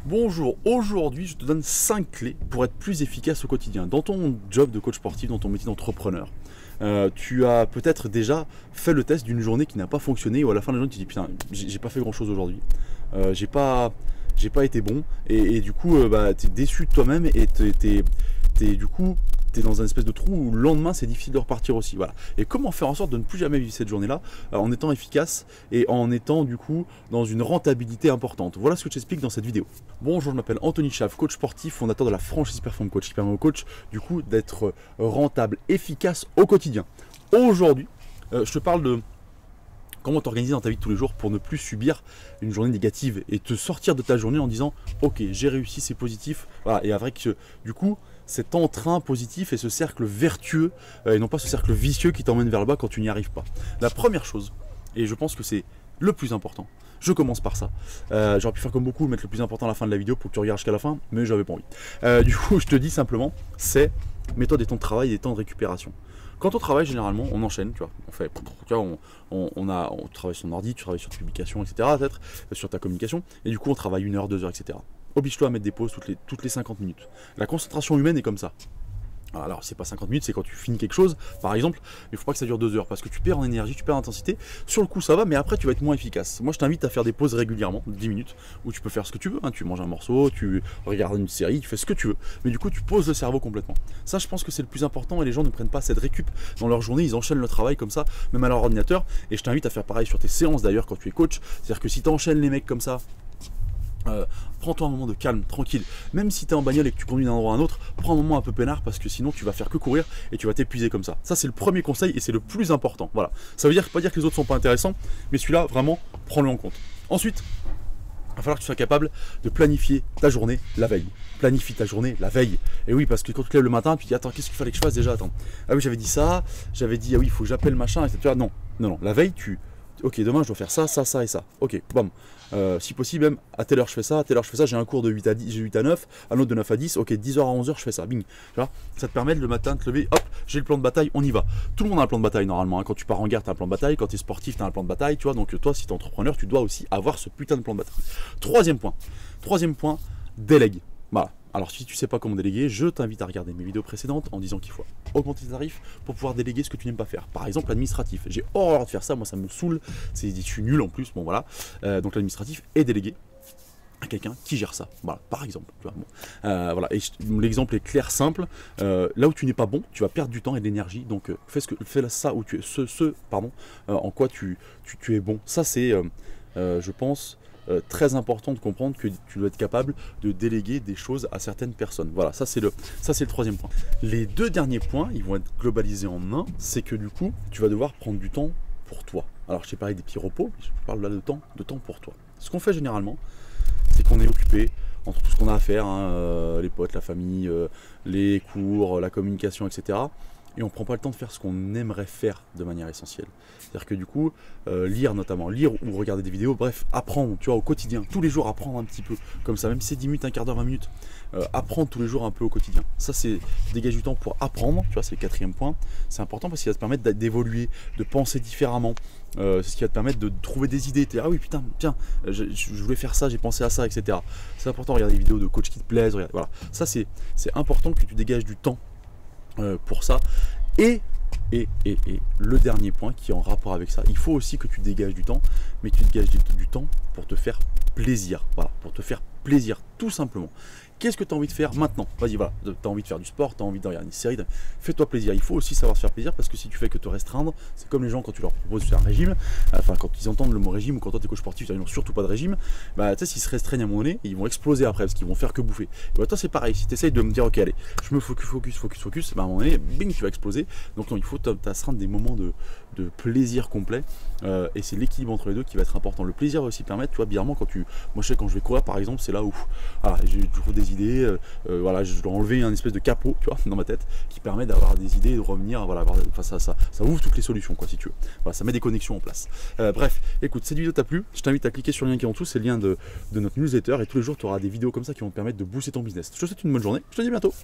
Bonjour, aujourd'hui je te donne 5 clés pour être plus efficace au quotidien. Dans ton job de coach sportif, dans ton métier d'entrepreneur, tu as peut-être déjà fait le test d'une journée qui n'a pas fonctionné ou à la fin de la journée tu te dis putain, j'ai pas fait grand chose aujourd'hui, j'ai pas été bon et du coup tu es déçu de toi-même et du coup tu es dans un espèce de trou où le lendemain c'est difficile de repartir aussi. Voilà. Et comment faire en sorte de ne plus jamais vivre cette journée-là en étant efficace et en étant du coup dans une rentabilité importante. Voilà ce que je t'explique dans cette vidéo. Bonjour, je m'appelle Anthony Chaff, coach sportif, fondateur de la franchise Perform Coach, qui permet au coach du coup d'être rentable, efficace au quotidien. Aujourd'hui, je te parle de comment t'organiser dans ta vie de tous les jours pour ne plus subir une journée négative et te sortir de ta journée en disant ok, j'ai réussi, c'est positif. Voilà. Et avec du coup cet entrain positif et ce cercle vertueux et non pas ce cercle vicieux qui t'emmène vers le bas quand tu n'y arrives pas. La première chose, et je pense que c'est le plus important, je commence par ça. J'aurais pu faire comme beaucoup, mettre le plus important à la fin de la vidéo pour que tu regardes jusqu'à la fin, mais j'avais pas envie. Du coup, je te dis simplement, c'est mets-toi des temps de travail et des temps de récupération. Quand on travaille, généralement, on enchaîne, tu vois. On fait, tu vois, on travaille sur ton ordi, tu travailles sur tes publications, etc. Peut-être sur ta communication, et du coup, on travaille 1 heure, 2 heures, etc. Oblige-toi à mettre des pauses toutes les 50 minutes. La concentration humaine est comme ça. Alors c'est pas 50 minutes, c'est quand tu finis quelque chose, par exemple, mais il ne faut pas que ça dure 2 heures parce que tu perds en énergie, tu perds en intensité. Sur le coup ça va, mais après tu vas être moins efficace. Moi je t'invite à faire des pauses régulièrement, 10 minutes, où tu peux faire ce que tu veux, hein. Tu manges un morceau, tu regardes une série, tu fais ce que tu veux, mais du coup tu poses le cerveau complètement. Ça je pense que c'est le plus important et les gens ne prennent pas cette récup dans leur journée, ils enchaînent le travail comme ça, même à leur ordinateur, et je t'invite à faire pareil sur tes séances d'ailleurs quand tu es coach, c'est-à-dire que si tu enchaînes les mecs comme ça, prends-toi un moment de calme, tranquille. Même si tu es en bagnole et que tu conduis d'un endroit à un autre, prends un moment un peu peinard parce que sinon tu vas faire que courir et tu vas t'épuiser comme ça. Ça c'est le premier conseil et c'est le plus important. Voilà. Ça veut pas dire que les autres sont pas intéressants, mais celui-là vraiment prends-le en compte. Ensuite, il va falloir que tu sois capable de planifier ta journée la veille. Planifie ta journée la veille. Et oui, parce que quand tu te lèves le matin, tu te dis attends, qu'est-ce qu'il fallait que je fasse déjà? Attends. Ah oui, j'avais dit ça, j'avais dit ah oui, il faut que j'appelle machin, etc. Non, non, non. La veille, ok, demain je dois faire ça, ça, ça et ça. Ok, bam. Si possible, même à telle heure je fais ça, à telle heure je fais ça. J'ai un cours de 8 à 10, j'ai 8 à 9, un autre de 9 à 10. Ok, 10h à 11h je fais ça. Bing. Tu vois, ça te permet le matin de te lever. Hop, j'ai le plan de bataille, on y va. Tout le monde a un plan de bataille normalement. Hein. Quand tu pars en guerre, tu as un plan de bataille. Quand tu es sportif, tu as un plan de bataille. Tu vois, donc toi, si tu es entrepreneur, tu dois aussi avoir ce putain de plan de bataille. Troisième point, délègue. Voilà. Alors si tu ne sais pas comment déléguer, je t'invite à regarder mes vidéos précédentes en disant qu'il faut augmenter tes tarifs pour pouvoir déléguer ce que tu n'aimes pas faire. Par exemple l'administratif, j'ai horreur de faire ça, moi ça me saoule, je suis nul en plus, bon voilà. Donc l'administratif est délégué à quelqu'un qui gère ça, voilà, par exemple. Tu vois, bon. Voilà. Et l'exemple est clair, simple. Là où tu n'es pas bon, tu vas perdre du temps et de l'énergie. Donc fais ça où tu es, en quoi tu es bon. Ça c'est, je pense, très important de comprendre que tu dois être capable de déléguer des choses à certaines personnes. Voilà, ça c'est le troisième point. Les 2 derniers points, ils vont être globalisés en un, c'est que du coup, tu vas devoir prendre du temps pour toi. Alors je t'ai parlé des petits repos, mais je parle là de temps pour toi. Ce qu'on fait généralement, c'est qu'on est occupé entre tout ce qu'on a à faire, hein, les potes, la famille, les cours, la communication, etc. Et on ne prend pas le temps de faire ce qu'on aimerait faire de manière essentielle. C'est-à-dire que du coup, lire ou regarder des vidéos, bref, apprendre, tu vois, au quotidien, tous les jours apprendre un petit peu, comme ça, même si c'est 10 minutes, un quart d'heure, 20 minutes, apprendre tous les jours un peu au quotidien. Ça, c'est dégager du temps pour apprendre, tu vois, c'est le 4e point. C'est important parce qu'il va te permettre d'évoluer, de penser différemment. C'est ce qui va te permettre de trouver des idées. Ah oui, putain, tiens, je voulais faire ça, j'ai pensé à ça, etc. C'est important de regarder des vidéos de coach qui te plaisent. Voilà. Ça, c'est important que tu dégages du temps pour ça. Et le dernier point qui est en rapport avec ça, il faut aussi que tu dégages du temps, mais tu dégages du temps pour te faire plaisir. Voilà, pour te faire plaisir, tout simplement. Qu'est-ce que tu as envie de faire maintenant? Vas-y, voilà, tu as envie de faire du sport, tu as envie de regarder une série, fais-toi plaisir. Il faut aussi savoir se faire plaisir parce que si tu fais que te restreindre, c'est comme les gens quand tu leur proposes de faire un régime, enfin quand ils entendent le mot régime ou quand toi tu es coach sportif, ils n'ont surtout pas de régime, bah tu sais, s'ils se restreignent à un moment donné, ils vont exploser après parce qu'ils vont faire que bouffer. Et bah, toi c'est pareil, si tu essayes de me dire ok, allez, je me focus, bah, à un moment donné, bing, tu vas exploser. Donc non, il faut t'astreindre des moments de plaisir complet et c'est l'équilibre entre les deux qui va être important. Le plaisir va aussi permettre, tu vois, bizarrement quand moi je sais quand je vais courir par exemple, c'est là où voilà, j'ai toujours des idées, voilà, je dois enlever un espèce de capot, tu vois, dans ma tête qui permet d'avoir des idées, de revenir, voilà, enfin, ça ouvre toutes les solutions, quoi, si tu veux. Voilà, ça met des connexions en place. Bref, écoute, cette vidéo t'a plu, je t'invite à cliquer sur le lien qui est en dessous, c'est le lien de notre newsletter et tous les jours tu auras des vidéos comme ça qui vont te permettre de booster ton business. Je te souhaite une bonne journée, je te dis à bientôt.